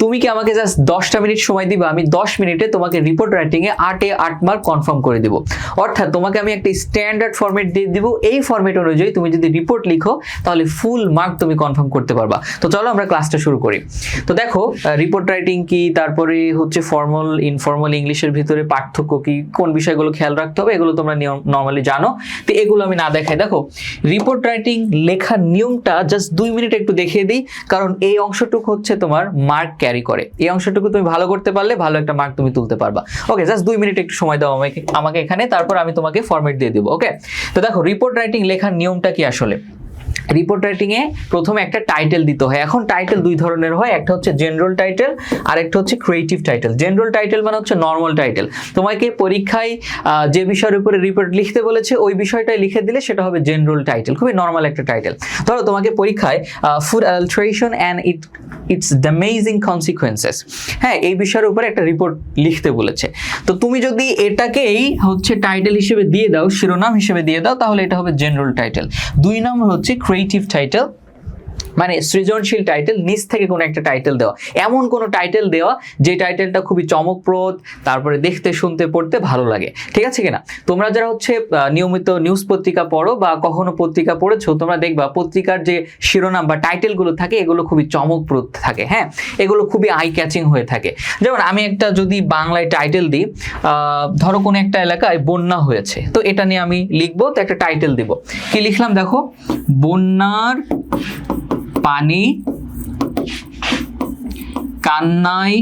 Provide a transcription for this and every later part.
তুমি কি আমাকে জাস্ট 10টা মিনিট সময় দিবা, আমি 10 মিনিটে তোমাকে রিপোর্ট রাইটিং এ 8 এ 8 মার্ক কনফার্ম করে দিব। অর্থাৎ তোমাকে আমি একটা স্ট্যান্ডার্ড ফরম্যাট দিয়ে দিব, এই ফরম্যাট অনুযায়ী তুমি যদি রিপোর্ট লিখো তাহলে ফুল মার্ক তুমি কনফার্ম করতে পারবা। তো চলো আমরা ক্লাসটা শুরু করি। তো দেখো রিপোর্ট রাইটিং কি, তারপরে হচ্ছে ফর্মাল ইনফর্মাল ইংলিশের ভিতরে পার্থক্য কি, কোন বিষয়গুলো খেয়াল রাখতে হবে, এগুলো তোমরা নর্মালি জানো। তো এগুলো আমি না দেখাই, দেখো রিপোর্ট রাইটিং লেখার নিয়মটা জাস্ট 2 মিনিট একটু দেখিয়ে দিই, কারণ এই অংশটুকু হচ্ছে তোমার মার্ক ক্যারি করে। এই অংশটুকু তুমি ভালো করতে পারলে ভালো একটা মার্ক তুমি তুলতে পারবা। ওকে, জাস্ট 2 মিনিট একটু সময় দাও আমাকে এখানে, তারপর আমি তোমাকে ফরম্যাট দিয়ে দেবো। ওকে, তো দেখো রিপোর্ট রাইটিং লেখার নিয়মটা কি আসলে। রিপোর্ট রাইটিং এ প্রথমে একটা টাইটেল দিতে হয়। এখন টাইটেল দুই ধরনের হয়, একটা হচ্ছে জেনারেল টাইটেল আর একটা হচ্ছে ক্রিয়েটিভ টাইটেল। জেনারেল টাইটেল মানে হচ্ছে নর্মাল টাইটেল, তোমাকে পরীক্ষায় যে বিষয়ের উপরে রিপোর্ট লিখতে বলেছে ওই বিষয়টাই লিখে দিলে সেটা হবে জেনারেল টাইটেল, খুবই নর্মাল একটা টাইটেল। ধরো তোমাকে পরীক্ষায় food adulteration and it's damaging consequences, হ্যাঁ, এই বিষয়ের উপরে একটা রিপোর্ট লিখতে বলেছে। তো তুমি যদি এটাকেই হচ্ছে টাইটেল হিসেবে দিয়ে দাও, শিরোনাম হিসেবে দিয়ে দাও, তাহলে এটা হবে জেনারেল টাইটেল। 2 নম্বর হচ্ছে ক্রিয়েটিভ টাইটেল, মানে সৃজনশীল টাইটেল, নিজ থেকে কোনো একটা টাইটেল দেওয়া, এমন কোনো টাইটেল দেওয়া যে টাইটেলটা খুবই চমকপ্রদ, তারপরে দেখতে শুনতে পড়তে ভালো লাগে। ঠিক আছে কিনা? তোমরা যারা হচ্ছে নিয়মিত নিউজ পত্রিকা পড়ো বা কখনো পত্রিকা পড়েছো, তোমরা দেখবা পত্রিকার যে শিরোনাম বা টাইটেলগুলো থাকে এগুলো খুবই চমকপ্রদ থাকে, হ্যাঁ, এগুলো খুবই আই ক্যাচিং হয়ে থাকে। যেমন আমি একটা যদি বাংলায় টাইটেল দিই, ধরো কোনো একটা এলাকায় বন্যা হয়েছে, তো এটা নিয়ে আমি লিখবো, তো একটা টাইটেল দিব। কি লিখলাম দেখো, বন্যার পানি কান্নায়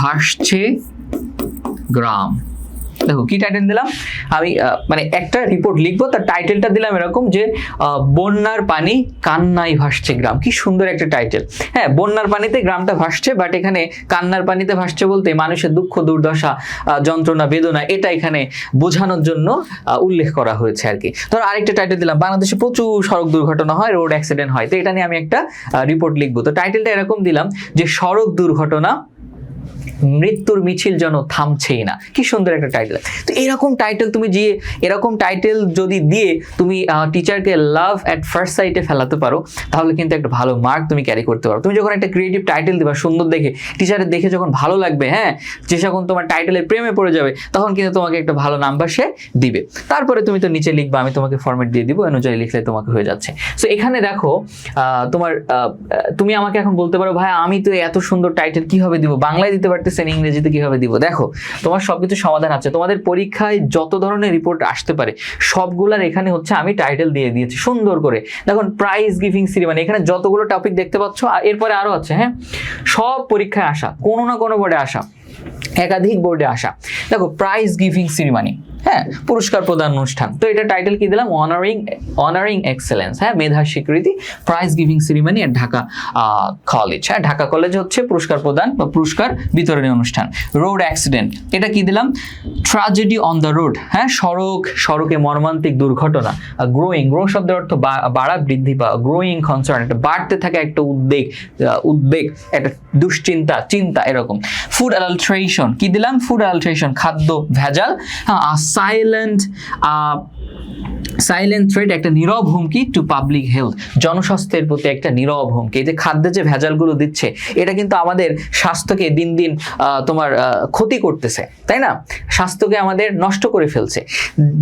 ভাসছে গ্রাম। দেখো কি টাইটেল দিলাম আমি, মানে একটা রিপোর্ট লিখবো, তার টাইটেলটা দিলাম এরকম যে বন্যার পানি কান্নায় ভাসছে গ্রাম। কি সুন্দর একটা টাইটেল, হ্যাঁ, বন্যার পানিতে গ্রামটা ভাসছে, বাট এখানে কান্নার পানিতে ভাসছে বলতে মানুষের দুঃখ দুর্দশা যন্ত্রণা বেদনা এটা এখানে বোঝানোর জন্য উল্লেখ করা হয়েছে আর কি। ধরো আরেকটা টাইটেল দিলাম, বাংলাদেশে প্রচুর সড়ক দুর্ঘটনা হয়, রোড অ্যাক্সিডেন্ট হয়, তো এটা নিয়ে আমি একটা রিপোর্ট লিখবো। তো টাইটেলটা এরকম দিলাম যে সড়ক দুর্ঘটনা মৃত্যুর মিছিল যেন থামছেই না। কি সুন্দর একটা টাইটেল। তো এরকম টাইটেল তুমি যে এরকম টাইটেল যদি দিয়ে তুমি টিচারকে লাভ অ্যাট ফার্স্ট সাইটে ফেলাতে পারো, তাহলে কিন্তু একটা ভালো মার্ক তুমি ক্যারি করতে পারো। তুমি যখন একটা ক্রিয়েটিভ টাইটেল দিবা সুন্দর দেখে, টিচারের দেখে যখন ভালো লাগবে, হ্যাঁ, যে যখন তোমার টাইটেলের প্রেমে পড়ে যাবে, তখন কিন্তু তোমাকে একটা ভালো নাম্বার সে দিবে। তারপরে তুমি তো নিচে লিখবা, আমি তোমাকে ফরম্যাট দিয়ে দিব, অনুযায়ী লিখলে তোমাকে হয়ে যাচ্ছে। সো এখানে দেখো তোমার তুমি আমাকে এখন বলতে পারো, ভাই আমি তো এত সুন্দর টাইটেল কিভাবে দিব, বাংলায় দিতে পারতেছেন, ইংরেজিতে কিভাবে দিব? দেখো তোমার সবকিছু সমাধান আছে। তোমাদের পরীক্ষায় যত ধরনের রিপোর্ট আসতে পারে সবগুলার এখানে হচ্ছে আমি টাইটেল দিয়ে দিয়েছি সুন্দর করে। দেখুন প্রাইজ গিভিং সেরিমনি, এখানে যতগুলো টপিক দেখতে পাচ্ছ, এরপরে আরো আছে, হ্যাঁ, সব পরীক্ষায় আসা, কোনো না কোনো বোর্ডে আসা, একাধিক বোর্ডে আসা। দেখো প্রাইজ গিভিং সেরিমনি, হ্যাঁ, পুরস্কার প্রদান অনুষ্ঠান। তো এটা টাইটেল কি দিলাম, অনারিং এক্সেলেন্স, হ্যাঁ, মেধার স্বীকৃতি, প্রাইজ গিভিং সেরিমনি এট ঢাকা কলেজ, হ্যাঁ, ঢাকা কলেজ হচ্ছে পুরস্কার প্রদান বা পুরস্কার বিতরণী অনুষ্ঠান। রোড অ্যাক্সিডেন্ট, এটা কি দিলাম, ট্র্যাজেডি অন দ্য রোড, হ্যাঁ, সড়কে মর্মান্তিক দুর্ঘটনা। গ্রো শব্দের অর্থ বাড়া, বৃদ্ধি পাওয়া, গ্রোয়িং কনসার্ন, একটা বাড়তে থাকা একটা উদ্বেগ, একটা দুশ্চিন্তা, চিন্তা, এরকম। ফুড অ্যাডাল্ট্রেশন, কি দিলাম, ফুড অ্যাডাল্ট্রেশন, খাদ্য ভেজাল, হ্যাঁ, সাইলেন্ট থ্রেট, একটা নীরব হুমকি টু পাবলিক হেলথ, জনস্বাস্থ্যের প্রতি একটা নীরব হুমকি। এই যে খাদ্যে যে ভেজালগুলো দিচ্ছে, এটা কিন্তু আমাদের স্বাস্থ্যকে দিন দিন তোমার ক্ষতি করতেছে, তাই না? স্বাস্থ্যকে আমাদের নষ্ট করে ফেলছে,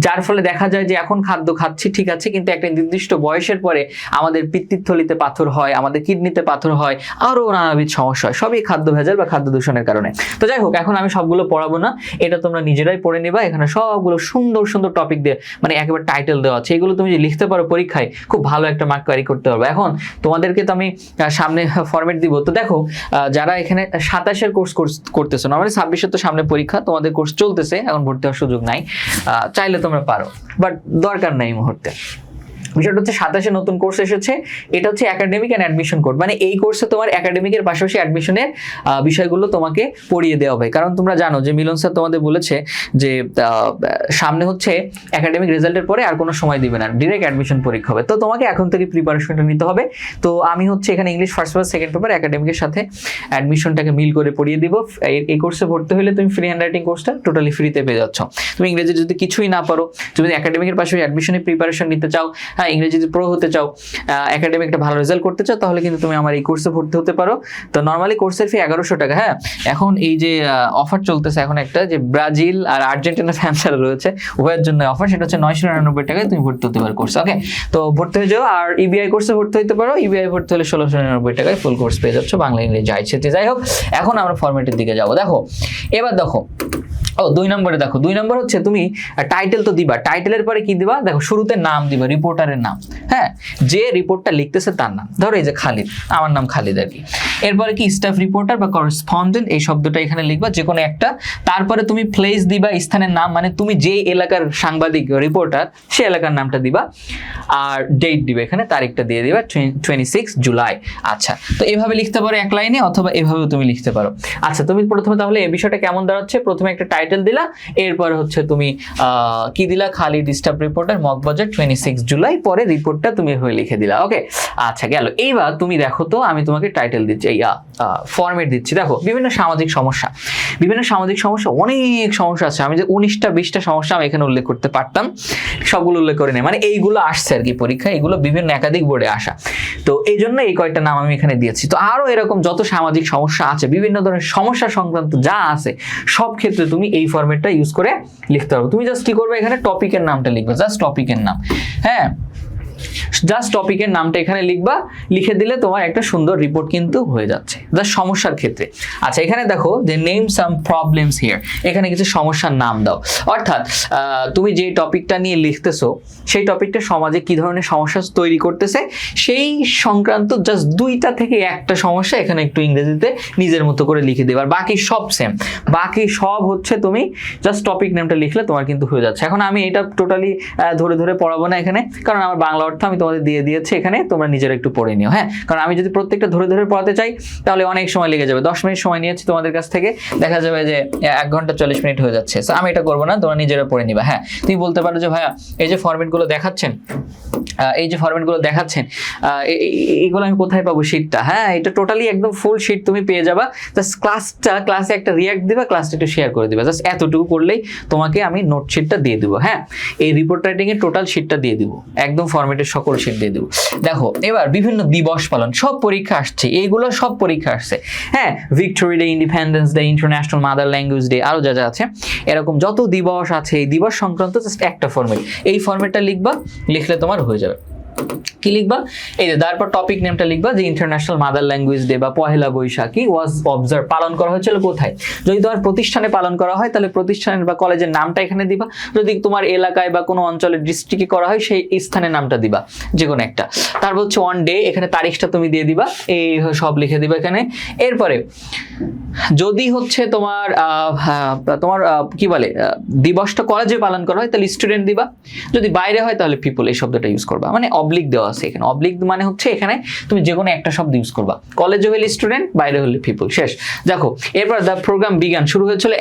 যার ফলে দেখা যায় যে এখন খাদ্য খাচ্ছি ঠিক আছে, কিন্তু একটা নির্দিষ্ট বয়সের পরে আমাদের পিত্তথলিতে পাথর হয়, আমাদের কিডনিতে পাথর হয়, আরও নানাবিধ সমস্যা হয়, সবই খাদ্য ভেজাল বা খাদ্য দূষণের কারণে। তো যাই হোক, এখন আমি সবগুলো পড়াবো না, এটা তোমরা নিজেরাই পড়ে নিবা। এখানে সবগুলো সুন্দর সুন্দর টপিক দিয়ে, মানে একেবারে টাইটেল দেওয়া আছে, এগুলো তুমি যে লিখতে পারো পরীক্ষায়, খুব ভালো একটা মার্ক ক্যারি করতে পারবে। এখন তোমাদেরকে তো আমি সামনে ফরম্যাট দিব। তো দেখো যারা এখানে 27-এর কোর্স করতেছো না, মানে 26-এর তো সামনে পরীক্ষা, তোমাদের কোর্স চলতেছে, এখন ভর্তি হওয়ার সুযোগ নাই, চাইলে তোমরা পারো, বাট দরকার নাই এই মুহূর্তে। বিষয়টা হচ্ছে 27-এ নতুন কোর্স এসেছে, এটা হচ্ছে একাডেমিক অ্যান্ড অ্যাডমিশন কোড, মানে এই কোর্সে তোমার একাডেমিকের পাশাপাশি অ্যাডমিশনের বিষয়গুলো তোমাকে পড়িয়ে দেওয়া হবে। কারণ তোমরা জানো যে মিলন স্যার তোমাদের বলেছে যে সামনে হচ্ছে একাডেমিক রেজাল্টের পরে আর কোনো সময় দিবে না, ডিরেক্ট অ্যাডমিশন পরীক্ষা হবে। তো তোমাকে এখন থেকে প্রিপারেশনটা নিতে হবে। তো আমি হচ্ছে এখানে English first paper second paper একাডেমিকের সাথে অ্যাডমিশনটাকে মিল করে পড়িয়ে দিব। এই কোর্সে ভর্তি হলে তুমি ফ্রি হ্যান্ড রাইটিং কোর্সটা টোটালি ফ্রিতে পেয়ে যাচ্ছ। তুমি ইংরেজি যদি কিছুই না পারো, তুমি একাডেমিকের পাশাপাশি অ্যাডমিশনের প্রিপারেশন নিতে চাও, হ্যাঁ ইংরেজিতে প্রো হতে চাও, একাডেমিক একটা ভালো রেজাল্ট করতে চাও, তাহলে কিন্তু তুমি আমার এই কোর্সে ভর্তি হতে পারো। তো নর্মালি কোর্সের ফি 1100 টাকা। হ্যাঁ এখন এই যে অফার চলতেছে এখন একটা, যে ব্রাজিল আর আর্জেন্টিনা ফ্যান্স যারা রয়েছে উভয়ের জন্য অফার, সেটা হচ্ছে 999 টাকায় তুমি ভর্তি হতে পারো কোর্সে। ওকে, তো ভর্তি হয়ে যাও। আর ইবিআই কোর্সে ভর্তি হতে পারো, ইবিআই ভর্তি হলে 1699 টাকায় ফুল কোর্স পেয়ে যাচ্ছ, বাংলা ইংরেজি যা ইচ্ছে। যাই হোক, এখন আমরা ফরম্যাটের দিকে যাবো। দেখো এবার দেখো, ও 2 নম্বরে দেখো, 2 নম্বর হচ্ছে তুমি টাইটেল তো দিবা, টাইটেলের পরে কি দিবা, দেখো শুরুতে নাম দিবা, রিপোর্টারের নাম। হ্যাঁ, যে রিপোর্টটা লিখতেছে তার নাম, ধরো এই যে খালিদ, আমার নাম খালিদ আর কি। এরপরে কি স্টাফ রিপোর্টার বা করেসপন্ডেন্ট, এই শব্দটা এখানে লিখবা যে কোনো একটা। তারপরে তুমি প্লেস দিবা, স্থানের নাম, মানে তুমি যে এলাকার সাংবাদিক রিপোর্টার সে এলাকার নামটা দিবা। আর ডেট দিবে, এখানে তারিখটা দিয়ে দিবা 26 জুলাই। আচ্ছা, তো এভাবে লিখতে পারো এক লাইনে, অথবা এভাবেও তুমি লিখতে পারো। আচ্ছা, তুমি প্রথমে তাহলে এই বিষয়টা কেমন দাঁড়াচ্ছে, প্রথমে একটা টাইটেল দিলা, এরপর হচ্ছে তুমি কি দিলা, খালিদ স্টাফ রিপোর্টার মগবাজার 26 জুলাই, পরে রিপোর্টটা তুমি হয়ে লিখে দিলা। ওকে, আচ্ছা গেল। এইবার তুমি দেখো তো, আমি তোমাকে টাইটেল দিচ্ছি, ফরম্যাট দিচ্ছি। দেখো বিভিন্ন সামাজিক সমস্যা, অনেক সমস্যা আছে। আমি যে 19টা 20টা সমস্যা আমি এখানে উল্লেখ করতে পারতাম, সবগুলো উল্লেখ করে নেই, মানে এইগুলো আসছে আর কি পরীক্ষা, এগুলো বিভিন্ন একাধিক বোর্ডে আসা, তো এই জন্য এই কয়েকটা নাম আমি এখানে দিয়েছি। তো আরো এরকম যত সামাজিক সমস্যা আছে, বিভিন্ন ধরনের সমস্যা সংক্রান্ত যা আছে, সব ক্ষেত্রে তুমি এই ফরম্যাটটা ইউজ করে লিখতে পারো। তুমি জাস্ট কি করবে, এখানে টপিকের নামটা লিখবে, জাস্ট টপিকের নাম। হ্যাঁ, জাস্ট টপিকের নামটা এখানে লিখবা, লিখে দিলে তোমার একটা সুন্দর রিপোর্ট কিন্তু হয়ে যাচ্ছে, জাস্ট সমস্যার ক্ষেত্রে। আচ্ছা, এখানে দেখো যে নেম সাম প্রবলেমস হিয়ার, এখানে কিছু সমস্যার নাম দাও। অর্থাৎ তুমি যে টপিকটা নিয়ে লিখতেছো, সেই টপিকটা সমাজে কি ধরনের সমস্যা তৈরি করতেছে, সেই সংক্রান্ত জাস্ট 2টা থেকে 1টা সমস্যা এখানে একটু ইংরেজিতে নিজের মতো করে লিখে দেবে। আর বাকি সব সেম, বাকি সব হচ্ছে তুমি জাস্ট টপিক নেমটা লিখলে তোমার কিন্তু হয়ে যাচ্ছে। এখন আমি এটা টোটালি ধরে ধরে পড়াবো না এখানে, কারণ আমার বাংলা অর্থ আমি তোমাদের দিয়ে দিয়েছি, এখানে তোমরা নিজেরা একটু পড়ে নিও। হ্যাঁ, কারণ আমি যদি প্রত্যেকটা ধরে ধরে পড়াতে চাই তাহলে অনেক সময় লেগে যাবে। 10 মিনিট সময় নিয়েছি তোমাদের কাছ থেকে, দেখা যাবে যে 1 ঘন্টা 40 মিনিট হয়ে যাচ্ছে। সো আমি এটা করবো না, তোমরা নিজেরা পড়ে নিবা। হ্যাঁ, তুমি বলতে পারো যে ভাইয়া এই যে ফরম্যাটগুলো দেখাচ্ছেন, এইগুলো আমি কোথায় পাবো শীটটা? হ্যাঁ, এটা টোটালি একদম ফুল শীট তুমি পেয়ে যাবা। জাস্ট ক্লাসে একটা রিয়াক্ট দিবা, ক্লাসটা একটু শেয়ার করে দিবা, জাস্ট এতটুকু করলেই তোমাকে আমি নোট শিটটা দিয়ে দিব। হ্যাঁ, এই রিপোর্ট রাইটিং এর টোটাল শিটটা দিয়ে দিব, একদম ফরম্যাটের সকল শিট দিয়ে দিব। দেখো এবার বিভিন্ন দিবস পালন, সব পরীক্ষা আসছে, এইগুলো সব পরীক্ষা আসছে। হ্যাঁ, victory day, independence day, international mother language day, আরো যা যা আছে, এরকম যত দিবস আছে, এই দিবস সংক্রান্ত জাস্ট একটা ফরম্যাট, এই ফরম্যাটটা লিখবা, লিখলে তোমার হয়ে যাবে। কি লিখবা, এই যে তারপর টপিক নেমটা লিখবা, যে ইন্টারন্যাশনাল মাদার ল্যাঙ্গুয়েজ ডে বা পহেলা বৈশাখী ওয়াজ অবজার্ভ, পালন করা হয়েছিল কোথায়। যদি তোমার প্রতিষ্ঠানে পালন করা হয় তাহলে প্রতিষ্ঠানের বা কলেজের নামটা এখানে দিবা, যদি তোমার এলাকায় বা কোনো অঞ্চলের ডিস্ট্রিক্টে করা হয় সেই স্থানের নামটা দিবা, যে কোনো একটা। তারপর হচ্ছে অন ডে, এখানে তারিখটা তুমি দিয়ে দিবা, এই সব লিখে দিবা এখানে। এরপরে যদি হচ্ছে তোমার কি বলে দিবসটা কলেজে পালন করা হয় তাহলে স্টুডেন্ট দিবা, যদি বাইরে হয় তাহলে পিপল, এই শব্দটা ইউজ করবা। মানে অবলিক দেওয়া আছে এখানে, অবলিক মানে হচ্ছে এখানে তুমি যে কোনো একটা শব্দ ইউজ করবা, কলেজে হলে স্টুডেন্ট, বাইরে হলে পিপল, শেষ। দেখো এরপর দ্য প্রোগ্রাম বিগান, শুরু হয়েছিল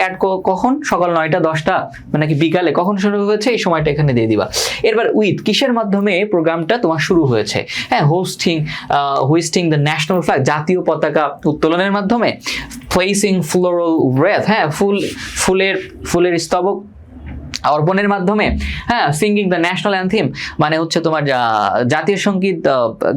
কখন, সকাল 9টা 10টা, মানে কি বিকালে কখন শুরু হয়েছে এই সময়টা এখানে দিয়ে দিবা। এরপর উইথ, কিসের মাধ্যমে প্রোগ্রামটা তোমার শুরু হয়েছে। হ্যাঁ, হোস্টিং দ্য ন্যাশনাল ফ্ল্যাগ, জাতীয় পতাকা উত্তোলনের মাধ্যমে। প্লেসিং ফ্লোরাল wreath, হ্যাঁ ফুলের স্তবক অর্পণের মাধ্যমে। হ্যাঁ, সিঙ্গিং দ্য ন্যাশনাল অ্যান্থেম, মানে হচ্ছে তোমার জাতীয় সঙ্গীত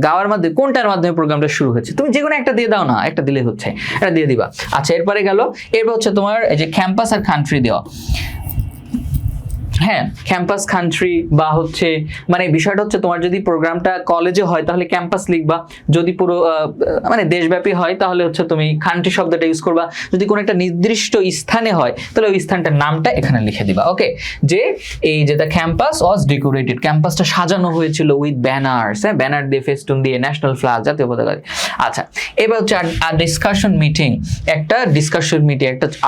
গাওয়ার মাধ্যমে, কোনটার মাধ্যমে প্রোগ্রামটা শুরু হয়েছে, তুমি যে কোনো একটা দিয়ে দাও না, একটা দিলে হচ্ছে, এটা দিয়ে দিবা। আচ্ছা, এরপরে গেল, এরপর হচ্ছে তোমার এই যে ক্যাম্পাস আর কান্ট্রি দেওয়া। হ্যাঁ, ক্যাম্পাস কান্ট্রি বা হচ্ছে মানে বিষয়টা হচ্ছে তোমার যদি প্রোগ্রামটা কলেজে হয় তাহলে ক্যাম্পাস লিখবা, যদি পুরো মানে দেশব্যাপী হয় তাহলে হচ্ছে তুমি কান্ট্রি শব্দটা ইউজ করবা, যদি কোনো একটা নির্দিষ্ট স্থানে হয় তাহলে ওই স্থানটার নামটা এখানে লিখে দিবা। ওকে, যে এই যে দ্য ক্যাম্পাস ওয়াজ ডেকোরেটেড, ক্যাম্পাসটা সাজানো হয়েছিল উইথ ব্যানার্স, হ্যাঁ ব্যানার দিয়ে, ফেস্টুন দিয়ে, ন্যাশনাল ফ্ল্যাগ, জাতীয় পতাকা। আচ্ছা, এবার হচ্ছে ডিসকাশন মিটিং, একটা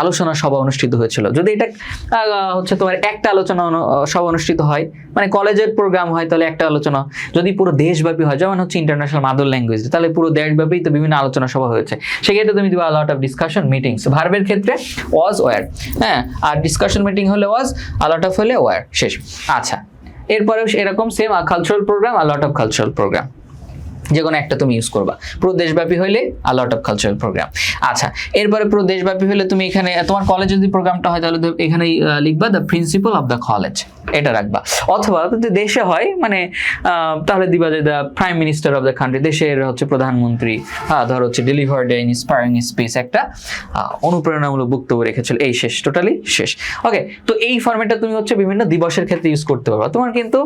আলোচনা সভা অনুষ্ঠিত হয়েছিল। যদি এটা হচ্ছে তোমার একটা আলোচনা সভা অনুষ্ঠিত হয়, মানে কলেজের প্রোগ্রাম হয় তাহলে একটা আলোচনা, যদি পুরো দেশব্যাপী হয় যেমন হচ্ছে ইন্টারন্যাশনাল মাদার ল্যাঙ্গুয়েজ, তাহলে পুরো দেশব্যাপী তো বিভিন্ন আলোচনা সভা হয়েছে, সেক্ষেত্রে তুমি দিবা লট অফ ডিসকাশন মিটিংস। ভার্বের ক্ষেত্রে ওয়াজ ওয়্যার, হ্যাঁ, আর ডিসকাশন মিটিং হলে ওয়াজ, লট অফ হলে ওয়্যার, শেষ। আচ্ছা, এরপরেও এরকম same cultural program, lot of cultural program. যে কোনো একটা তুমি ইউজ করবা। পুরো দেশব্যাপী হইলে a lot of cultural program. আচ্ছা, এরপরে পুরো দেশব্যাপী হলে তুমি এখানে তোমার কলেজে যদি প্রোগ্রামটা হয় তাহলে এখানেই লিখবা the principal of the college, এটা রাখবা। অথবা যদি দেশে হয় মানে তাহলে দিবা যে the prime minister of the country, দেশের হচ্ছে প্রধানমন্ত্রী, ধর হচ্ছে ডেলিভার্ড এ ইন্সপায়ারিং স্পিচ, একটা অনুপ্রেরণামূলক বক্তব্য রেখেছিল, এই শেষ, টোটালি শেষ। ওকে, তো এই ফরম্যাটটা তুমি হচ্ছে বিভিন্ন দিবসের ক্ষেত্রে ইউজ করতে পারবা। তোমার কিন্তু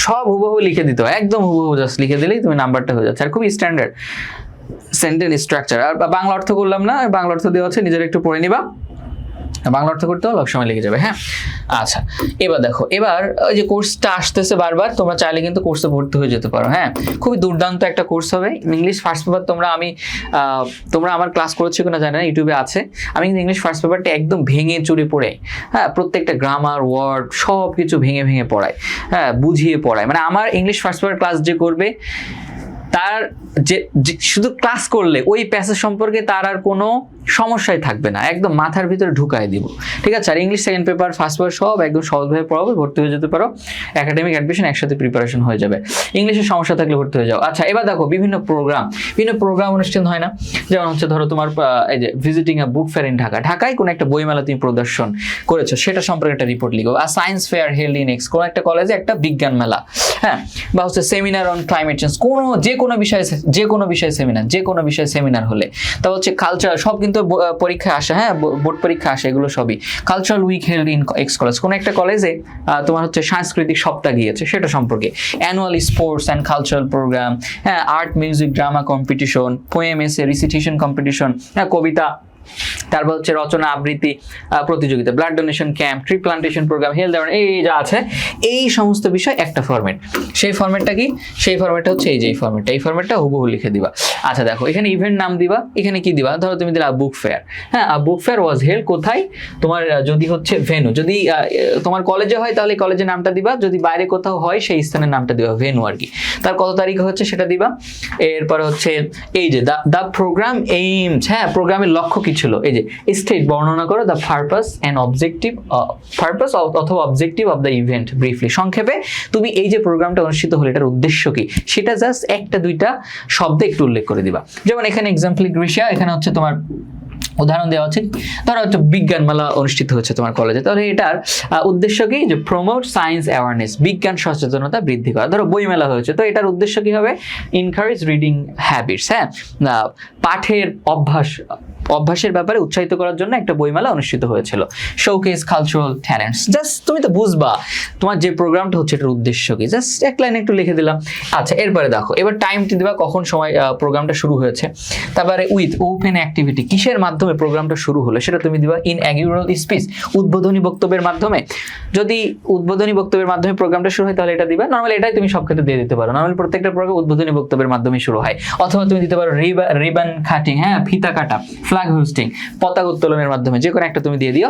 সব হুবহু লিখে দিতে হয়, একদম হুবহু জাস্ট লিখে দিলেই তুমি নাম্বারটা হয়ে যাচ্ছে। আর খুবই স্ট্যান্ডার্ড সেন্টেন্স স্ট্রাকচার। আর বাংলা অর্থ করলাম না, বাংলা অর্থ দেওয়া আছে, নিজের একটু পড়ে নিবা, বাংলা অর্থ করতে হলে সময় লেগে যাবে। হ্যাঁ, আচ্ছা, এবার দেখো, এবার ওই যে কোর্সটা আসতেছে বারবার, তোমরা চাইলে কিন্তু কোর্সে ভর্তি হয়ে যেতে পারো। হ্যাঁ, খুবই দুর্দান্ত একটা কোর্স হবে ইংলিশ ফার্স্ট পেপার। তোমরা আমার ক্লাস করেছো কিনা জানি না, ইউটিউবে আছে। আমি কিন্তু ইংলিশ ফার্স্ট পেপারটা একদম ভেঙে চুরে পড়ে, হ্যাঁ, প্রত্যেকটা গ্রামার, ওয়ার্ড সব কিছু ভেঙে ভেঙে পড়াই, হ্যাঁ, বুঝিয়ে পড়াই। মানে আমার ইংলিশ ফার্স্ট পেপার ক্লাস যে করবে তার যে শুধু ক্লাস করলে ওই প্যাসেজ সম্পর্কে তার আর কোনো সমস্যাই থাকবে না, একদম মাথার ভিতরে ঢুকাই দিব। ঠিক আছে, আর English second paper first paper সব একদম সহজভাবে পড়াবো, ভর্তি হয়ে যেতে পারো। একাডেমিক অ্যাডমিশন একসাথে প্রিপারেশন হয়ে যাবে। ইংলিশের সমস্যা থাকলে ভর্তি হয়ে যাও। আচ্ছা, এবার দেখো বিভিন্ন প্রোগ্রাম অনুষ্ঠান হয় না, যেমন হচ্ছে ধরো তোমার এই যে visiting a book fair in Dhaka, ঢাকায় কোনো একটা বইমেলা তুমি প্রদর্শন করেছো, সেটা সম্পর্কে একটা রিপোর্ট লিখো। আর science fair held in X, কোনো একটা কলেজে একটা বিজ্ঞান মেলা, হ্যাঁ, বা হচ্ছে সেমিনার অন ক্লাইমেট চেঞ্জ, যে কোনো বিষয়ে সেমিনার হলে। তা হচ্ছে কালচার, সব কিন্তু পরীক্ষায় আসে, হ্যাঁ, বোর্ড পরীক্ষা আসে, এগুলো সবই। Cultural week held in X college, কোনো একটা কলেজে তোমার হচ্ছে সাংস্কৃতিক সপ্তাহ গিয়েছে, সেটা সম্পর্কে। Annual sports and cultural programme, হ্যাঁ, art music drama competition, poem essay recitation competition, হ্যাঁ, কবিতা, তারপর হচ্ছে রচনা আবৃত্তি প্রতিযোগিতা, blood donation camp, tree plantation program, health, এই যা আছে এই সমস্ত বিষয় একটা ফরম্যাট। সেই ফরম্যাটটা কি? সেই ফরম্যাটটা হচ্ছে এই ফরম্যাটটা হুবহু লিখে দিবা। আচ্ছা দেখো, এখানে ইভেন্ট নাম দিবা, এখানে কি দিবা, ধরো তুমি দিলা বুক ফেয়ার, হ্যাঁ, বুক ফেয়ার ওয়াজ হেল্ড কোথায়, তোমার যদি হচ্ছে ভেনু, যদি তোমার কলেজে হয় তাহলে কলেজের নামটা দিবা, যদি বাইরে কোথাও হয় সেই স্থানের নামটা দিবা, ভেনু আর কি। তার কত তারিখে হচ্ছে সেটা দিবা। এরপর হচ্ছে এই যে দ্য প্রোগ্রাম এইমস, হ্যাঁ, প্রোগ্রামের লক্ষ্য কি ছিল, এই যে স্টেট বর্ণনা করো, দ্য পারপাস অ্যান্ড অবজেক্টিভ, অথবা objective of the event briefly, সংক্ষেপে তুমি এই যে প্রোগ্রামটা অনুষ্ঠিত হলো এটার উদ্দেশ্য কি সেটা জাস্ট একটা দুইটা শব্দে একটু উল্লেখ করে দিবা। যেমন এখানে এক্সাম্পল গ্রিসিয়া, এখানে হচ্ছে তোমার উদাহরণ দেওয়া আছে, ধরো হচ্ছে বিজ্ঞান মেলা অনুষ্ঠিত হচ্ছে তোমার কলেজে, তাহলে এটার উদ্দেশ্য কি, যে প্রমোট সায়েন্স অ্যাওয়ারনেস, বিজ্ঞান সচেতনতা বৃদ্ধি করা। ধরো বই মেলা হয়েছে, তো এটার উদ্দেশ্য কি হবে, ইনকারেজ রিডিং হ্যাবিটস, হ্যাঁ, পাঠের অভ্যাসের ব্যাপারে উৎসাহিত করার জন্য একটা বইমেলা অনুষ্ঠিত হয়েছিল। শোকেস কালচারাল ট্যালেন্টস, জাস্ট তুমি তো বুঝবা তোমার যে প্রোগ্রামটা হচ্ছে এটার উদ্দেশ্য কি, জাস্ট এক লাইন একটু লিখে দিলাম। আচ্ছা, এরপরে দেখো, এবার টাইমটি দিবা, কখন সময় প্রোগ্রামটা শুরু হয়েছে। তারপরে উইথ ওপেন অ্যাক্টিভিটি, কিসের মাধ্যমে প্রোগ্রামটা শুরু হলো সেটা তুমি দিবা। ইনঅগ্রাল স্পিচ, উদ্বোধনী বক্তব্যের মাধ্যমে, যদি উদ্বোধনী বক্তব্যের মাধ্যমে প্রোগ্রামটা শুরু হয় তাহলে এটা দিবা। নর্মালি এটাই তুমি সব ক্ষেত্রে দিয়ে দিতে পারো, নর্মালি প্রত্যেকটা প্রোগ্রাম উদ্বোধনী বক্তব্যের মাধ্যমে শুরু হয়। অথবা তুমি দিতে পারো রিবান কাটিং, হ্যাঁ, ফিতা কাটা, ফ্ল্যাগ হোস্টিং, পতাকা উত্তোলনের মাধ্যমে, যে কোনো একটা তুমি দিয়ে দিও।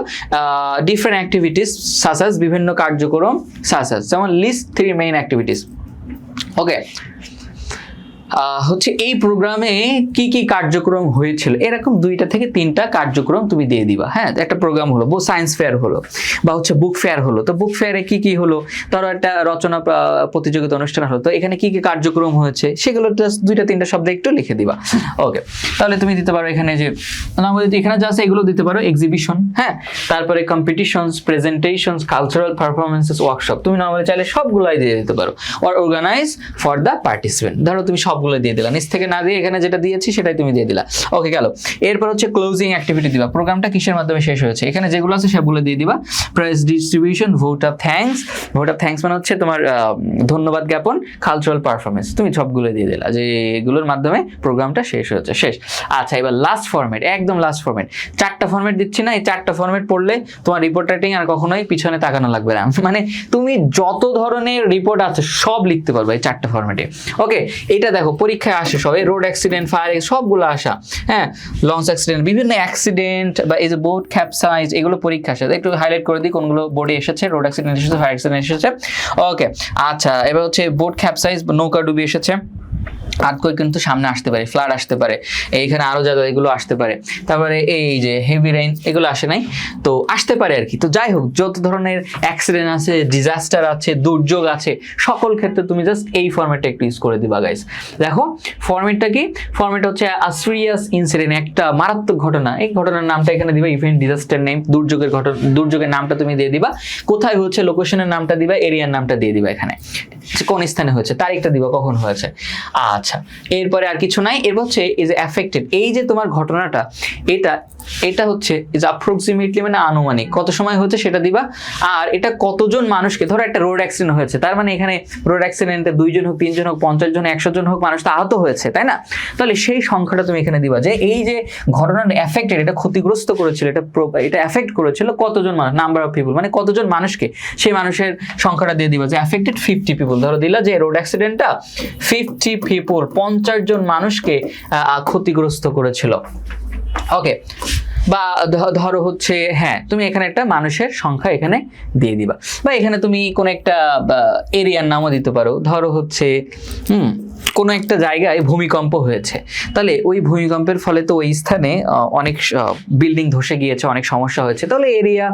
ডিফারেন্ট অ্যাক্টিভিটিস সাসাস, বিভিন্ন কার্যক্রম সাসাস, যেমন লিস্ট 3 মেইন অ্যাক্টিভিটিস। ওকে, হচ্ছে এই প্রোগ্রামে কি কি কার্যক্রম হয়েছিল, এরকম 2টা থেকে 3টা কার্যক্রম তুমি দিয়ে দিবা। হ্যাঁ, একটা প্রোগ্রাম হলো, সায়েন্স ফেয়ার হলো বা হচ্ছে বুক ফেয়ার হলো, তো বুক ফেয়ারে কি কি হলো, ধরো একটা রচনা প্রতিযোগিতা অনুষ্ঠান হলো, তো এখানে কি কি কার্যক্রম হয়েছে সেগুলো জাস্ট 2টা-3টা শব্দ একটু লিখে দিবা। ওকে, তাহলে তুমি দিতে পারো এখানে যে এখানে জাস্ট এগুলো দিতে পারো, এক্সিবিশন, হ্যাঁ, তারপরে competitions, presentations, cultural performances, workshop, তুমি নর্মালি চাইলে সবগুলাই দিয়ে দিতে পারো। Or organize for the participant, ধরো তুমি সবগুলো দিয়ে দিলা, নিচ থেকে না দিয়ে এখানে যেটা দিয়েছি সেটাই তুমি দিয়ে দিলা। ওকে, গেল। এরপর হচ্ছে ক্লোজিং অ্যাক্টিভিটি দিবা, প্রোগ্রামটা কিসের মাধ্যমে শেষ হয়েছে, এখানে যেগুলো আছে সেগুলো দিয়ে দিবা। Prize distribution, vote of thanks মানে হচ্ছে তোমার ধন্যবাদ জ্ঞাপন, কালচারাল পারফরমেন্স, তুমি সবগুলো দিয়ে দিলা, যে এগুলোর মাধ্যমে প্রোগ্রামটা শেষ হয়েছে, শেষ। আচ্ছা, এবার লাস্ট ফরম্যাট, একদম লাস্ট ফরম্যাট, 4টা ফরম্যাট দিচ্ছি না, এই 4টা ফরম্যাট পড়লে তোমার রিপোর্ট রাইটিং আর কখনোই পিছনে তাকানো লাগবে না, মানে তুমি যত ধরনের রিপোর্ট আছে সব লিখতে পারবে এই 4টা ফরম্যাটে। ওকে, এটা দেখো পরীক্ষায় আসে সব, এই রোড অ্যাক্সিডেন্ট, ফায়ার, সবগুলো আসা, হ্যাঁ, লঞ্চ অ্যাক্সিডেন্ট, বিভিন্ন অ্যাক্সিডেন্ট বা এই যে বোট ক্যাপসাইজ, এগুলো পরীক্ষা আসে। একটু হাইলাইট করে দিই কোনগুলো বোর্ডে এসেছে, রোড অ্যাক্সিডেন্ট এসেছে, ফায়ার অ্যাক্সিডেন্ট এসেছে। ওকে, আচ্ছা, এবার হচ্ছে বোট ক্যাপসাইজ, নৌকা ডুবি এসেছে। আর্থকোয়েক কিন্তু সামনে আসতে পারে, ফ্লাড আসতে পারে, এইখানে আরো জায়গা এগুলো আসতে পারে, তারপরে এই যে হেভি রেইন এগুলো আসে নাই, তো আসতে পারে আর কি। তো যাই হোক, যত ধরনের অ্যাক্সিডেন্ট আছে, ডিজাস্টার আছে, দুর্যোগ আছে, সকল ক্ষেত্রে তুমি জাস্ট এই ফরম্যাটটা একটু ইউজ করে দিবা গাইস। দেখো ফরম্যাটটা কি, ফরম্যাট হচ্ছে আ সিরিয়াস ইনসিডেন্ট, একটা মারাত্মক ঘটনা, এই ঘটনার নামটা এখানে দিবা, ইভেন্ট, ডিজাস্টার নেম, দুর্যোগের ঘটনা, দুর্যোগের নামটা তুমি দিয়ে দিবা, কোথায় হচ্ছে লোকেশনের নামটা দিবা, এরিয়ার নামটা দিয়ে দিবা, এখানে কোন স্থানে হয়েছে তারিখটা দিবা, কখন হয়েছে। আচ্ছা, এরপরে আর কিছু নাই। এরপর হচ্ছে ইজ এফেক্টেড, এই যে তোমার ঘটনাটা, এটা হচ্ছে ইজ অ্যাপ্রক্সিমেটলি মানে আনুমানিক কত সময় হচ্ছে সেটা দিবা, আর এটা কতজন মানুষকে, ধরো একটা রোড অ্যাক্সিডেন্ট হয়েছে, তার মানে এখানে রোড অ্যাক্সিডেন্টে 2 জন হোক, 3 জন হোক, 50 জন, 100 জন হোক, মানুষ তো আহত হয়েছে, তাই না? তাহলে সেই সংখ্যাটা তুমি এখানে দিবা, যে এই যে ঘটনাটা এফেক্টেড, এটা ক্ষতিগ্রস্ত করেছিল, এটা এফেক্ট করেছিল কতজন মানুষ, নাম্বার অফ পিপল মানে কতজন মানুষকে, সেই মানুষের সংখ্যাটা দিয়ে দিবা, যে এফেক্টেড 50 পিপল, ধরো দিলা যে রোড অ্যাক্সিডেন্টটা 50 পিপল, 50 জন মানুষকে ক্ষতিগ্রস্ত করেছিল। ওকে, বা ধরো হচ্ছে, হ্যাঁ তুমি এখানে একটা মানুষের সংখ্যা এখানে দিয়ে দিবা, বা এখানে তুমি কোন একটা এরিয়ার নামও দিতে পারো, ধরো হচ্ছে কোনো একটা জায়গায় ভূমিকম্প হয়েছে, তাহলে ওই ভূমিকম্পের ফলে তো ওই স্থানে অনেক বিল্ডিং ধসে গিয়েছে, অনেক সমস্যা হয়েছে, তাহলে এরিয়া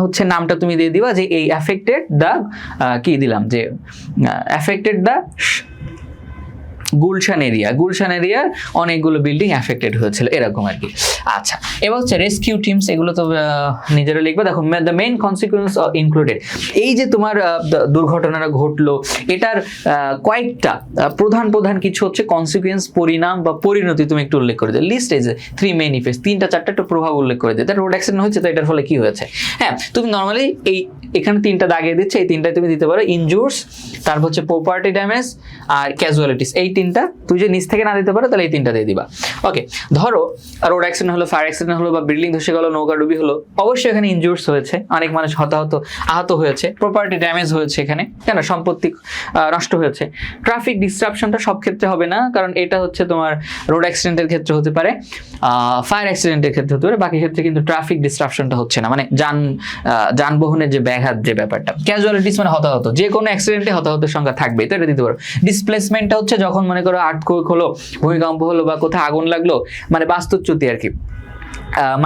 হচ্ছে নামটা তুমি দিয়ে দিবা, যে এই অ্যাফেক্টেড দ্য কি দিলাম, যে অ্যাফেক্টেড দ্য গুলশান এরিয়ার অনেকগুলো বিল্ডিং এফেক্টেড হয়েছিল, এরকম আর কি। আচ্ছা, এবার হচ্ছে রেস্কিউ টিমস, এগুলো তো নিজেরা লিখবে। দেখো দ্য মেইন কনসিকুয়েন্স ইনক্লুডেড, এই যে তোমার দুর্ঘটনাটা ঘটলো, এটার কয়েকটা প্রধান কিছু হচ্ছে কনসিকুয়েন্স, পরিণাম বা পরিণতি তুমি একটু উল্লেখ করে দিও। লিস্ট এই যে 3 মেইন ইফেক্টস, 3-4টা একটু প্রভাব উল্লেখ করে দিও। তার রোড অ্যাক্সিডেন্ট হচ্ছে, তো এটার ফলে কি হয়েছে, হ্যাঁ তুমি নর্মালি এখানে 3টা দাগিয়ে দিচ্ছে, এই 3টায় তুমি দিতে পারো ইনজুরস, তারপর হচ্ছে প্রপার্টি ড্যামেজ আর ক্যাজুয়ালিটিস, এই 3টা তুই যে নিচ থেকে না দিতে পারো তাহলে এই 3টা দিয়ে দিবা। ওকে, ধরো রোড অ্যাক্সিডেন্ট হলো, ফায়ার অ্যাক্সিডেন্ট হলো, বা বিল্ডিং ধসে গেলো, নৌকা ডুবি হলো, অবশ্যই এখানে ইনজুরস হয়েছে, অনেক মানুষ আহত হয়েছে, প্রপার্টি ড্যামেজ হয়েছে, এখানে কেন সম্পত্তি নষ্ট হয়েছে। ট্রাফিক ডিসরাপশনটা সব ক্ষেত্রে হবে না, কারণ এটা হচ্ছে তোমার রোড অ্যাক্সিডেন্টের ক্ষেত্রে হতে পারে, ফায়ার অ্যাক্সিডেন্টের ক্ষেত্রে হতে পারে, বাকি ক্ষেত্রে কিন্তু ট্রাফিক ডিসরাপশনটা হচ্ছে না, মানে যানবাহনের যে ব্যাঘাত, যে ব্যাপারটা। ক্যাজুয়ালিটিস মানে হতাহত, যে কোনো অ্যাক্সিডেন্টে হতাহতের সংখ্যা থাকবে, তো এটা দিতে পারো। ডিসপ্লেসমেন্টটা হচ্ছে যখন মনে করো আর্থকোয়েক হলো, ভূমিকম্প হলো, বা কোথাও আগুন লাগলো, মানে বাস্তুচ্যুতি আর কি,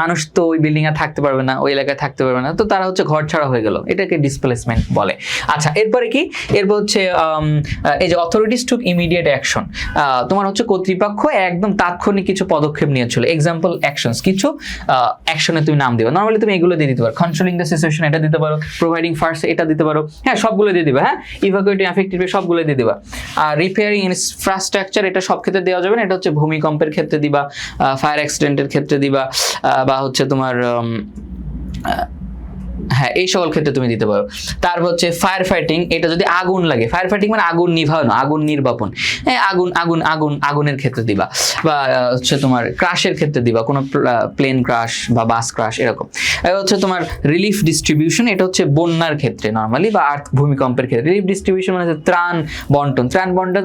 মানুষ তো ওই বিল্ডিং এ থাকতে পারবে না, ওই এলাকায় থাকতে পারবে না, তো তারা হচ্ছে ঘর ছাড়া হয়ে গেল, এটাকে ডিসপ্লেসমেন্ট বলে। আচ্ছা, এরপরে কি, এরপর হচ্ছে এই যে অথরিটিস টুক ইমিডিয়েট অ্যাকশন, তোমার হচ্ছে কর্তৃপক্ষ একদম তাৎক্ষণিক কিছু পদক্ষেপ নিয়েছিল, এক্সাম্পল অ্যাকশনস, কিছু অ্যাকশনে তুমি নাম দিবে। নর্মালি তুমি এগুলো দিয়ে দিতে পারো, কন্ট্রোলিং দ্য সিচুয়েশন এটা দিতে পারো, প্রোভাইডিং ফার্স্ট এটা দিতে পারো, হ্যাঁ সবগুলো দিয়ে দিবা, হ্যাঁ ইভাকুয়েটিং এফেক্টিভ সবগুলো দিয়ে দিবা। আর রিপেয়ারিং ইনফ্রাস্ট্রাকচার এটা সব ক্ষেত্রে দেওয়া যাবে না, এটা হচ্ছে ভূমিকম্পের ক্ষেত্রে দিবা, ফায়ার অ্যাক্সিডেন্টের ক্ষেত্রে দিবা, বা হচ্ছে তোমার হ্যাঁ এই সকল ক্ষেত্রে তুমি দিতে পারো। তারপর হচ্ছে ফায়ার ফাইটিং, এটা যদি আগুন লাগে, ফায়ার ফাইটিং মানে আগুন নিভানো, আগুন নির্বাপন, হ্যাঁ আগুনের ক্ষেত্রে দিবা, বা হচ্ছে তোমার ক্রাশের ক্ষেত্রে দিবা, কোনো প্লেন ক্রাশ বা বাস ক্রাশ এরকম। হচ্ছে তোমার রিলিফ ডিস্ট্রিবিউশন, এটা হচ্ছে বন্যার ক্ষেত্রে নর্মালি, বা ভূমিকম্পের ক্ষেত্রে। রিলিফ ডিস্ট্রিবিউশন মানে ত্রাণ বন্টন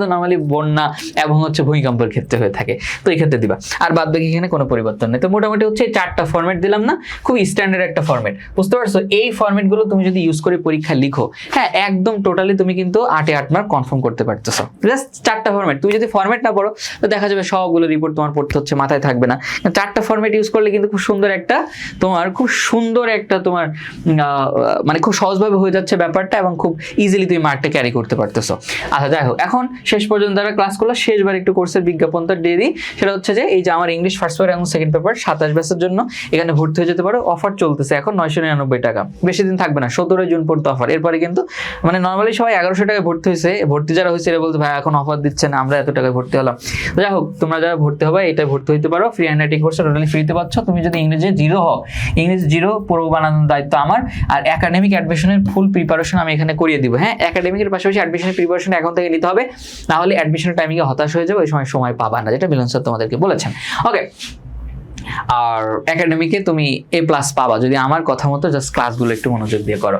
তো নর্মালি বন্যা এবং হচ্ছে ভূমিকম্পের ক্ষেত্রে হয়ে থাকে, তো এই ক্ষেত্রে দিবা। আর বাদ বাকি এখানে কোনো পরিবর্তন নেই। তো মোটামুটি হচ্ছে 4টা ফরম্যাট দিলাম না, খুব স্ট্যান্ডার্ড একটা ফরম্যাট, বুঝতে পারছো? এই ফরম্যাটগুলো তুমি যদি ইউজ করে পরীক্ষা লিখো, হ্যাঁ একদম টোটালি তুমি কিন্তু 8 মার্ক কনফার্ম করতে পারতেছো। জাস্ট 4টা ফরম্যাট, তুমি যদি ফরম্যাট না পড়ো তো দেখা যাবে সবগুলো রিপোর্ট তোমার পড়তে হচ্ছে, মাথায় থাকবে না। 4টা ফরম্যাট ইউজ করলে কিন্তু খুব সুন্দর একটা তোমার মানে খুব সহজভাবে হয়ে যাচ্ছে ব্যাপারটা, এবং খুব ইজিলি তুমি মার্কটা ক্যারি করতে পারতেছো। আচ্ছা যাই হোক, এখন শেষ পর্যন্ত যারা ক্লাস করলো, শেষবার একটু কোর্সের বিজ্ঞাপনটা দিয়ে দিই। সেটা হচ্ছে যে এই যে আমার ইংলিশ ফার্স্ট পেপার এবং সেকেন্ড পেপার 27 ব্যাচের জন্য এখানে ভর্তি হয়ে যেতে পারো, অফার চলতেছে এখন 999 টাকা, বেশি দিন থাকবে না, 17 জুন পর্যন্ত অফার। এরপরে কিন্তু মানে নর্মালি সবাই 1100 টাকায় ভর্তি হয়েছে, ভর্তি যারা হয়েছে এরা বলতে ভাই এখন অফার দিচ্ছে না, আমরা এত টাকায় ভর্তি হলাম। যাই হোক, তোমরা যারা ভর্তি হবে এটা ভর্তি হইতে পারো, ফ্রি হ্যান্ডরাইটিং কোর্সে টোটালি ফ্রিতে পাচ্ছ। তুমি যদি ইংরেজি 0 হও, ইংরেজি 0 পুরো বানানোর দায়িত্ব আমার, আর একাডেমিক অ্যাডমিশনের ফুল প্রিপারেশন আমি এখানে করিয়ে দিব। হ্যাঁ একাডেমিকের পাশাপাশি অ্যাডমিশনের প্রিপারেশন এখন থেকে নিতে হবে, না হলে অ্যাডমিশনের টাইমিংয়ে হতাশ হয়ে যাবে, ওই সময় পাবা না, যেটা মিলন স্যার তোমাদেরকে বলেছেন। ওকে, আর একাডেমিকে তুমি A+ পাবা যদি আমার কথা মতো জাস্ট ক্লাসগুলো একটু মনোযোগ দিয়ে করো।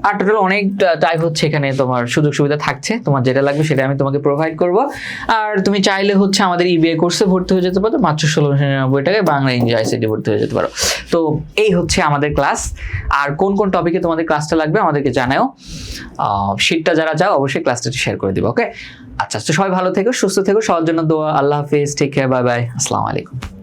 আর টোটাল অনেক টাইপ হচ্ছে এখানে তোমার সুযোগ সুবিধা থাকছে, তোমার যেটা লাগবে সেটা আমি তোমাকে প্রোভাইড করব। আর তুমি চাইলে হচ্ছে আমাদের EBA কোর্সে ভর্তি হয়ে যেতে পারো মাত্র 1699 টাকায়, বাংলা ইংরেজি ICT ভর্তি হয়ে যেতে পারো। তো এই হচ্ছে আমাদের ক্লাস। আর কোন কোন টপিকে তোমাদের ক্লাসটা লাগবে আমাদেরকে জানাও, শীটটা যারা চাও অবশ্যই ক্লাসটা শেয়ার করে দিবে। ওকে, আচ্ছা, তো সবাই ভালো থেকো, সুস্থ থেকো, সবার জন্য দোয়া। আল্লাহ হাফেজ, টেক কেয়ার, বাই বাই, আসসালামু আলাইকুম।